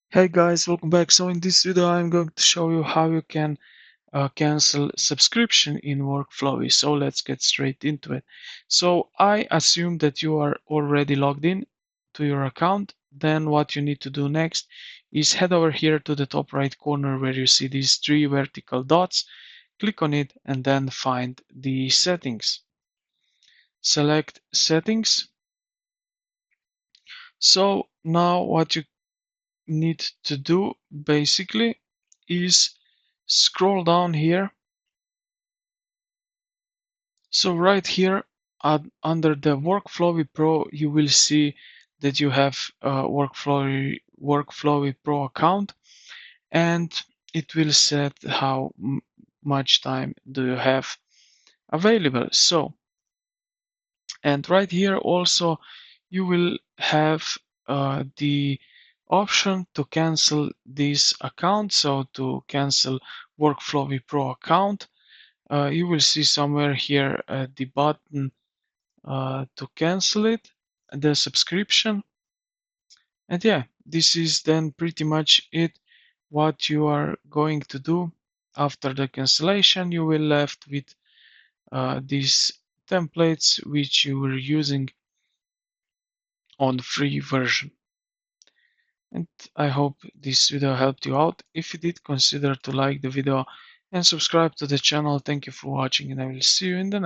Hey guys, welcome back. So in this video I'm going to show you how you can cancel subscription in Workflowy. So let's get straight into it. So I assume that you are already logged in to your account. Then what you need to do next is head over here to the top right corner where you see these three vertical dots. Click on it and then find the settings. Select settings. So now what you need to do basically is scroll down here. So right here under the Workflowy Pro, you will see that you have a Workflowy Pro account, and it will set how much time do you have available. So, and right here also you will have the option to cancel this account. So to cancel Workflowy Pro account, you will see somewhere here the button to cancel it, the subscription. And yeah, this is then pretty much it. What you are going to do after the cancellation, you will left with these templates which you were using on the free version. And I hope this video helped you out. If you did, consider to like the video and subscribe to the channel. Thank you for watching, and I will see you in the next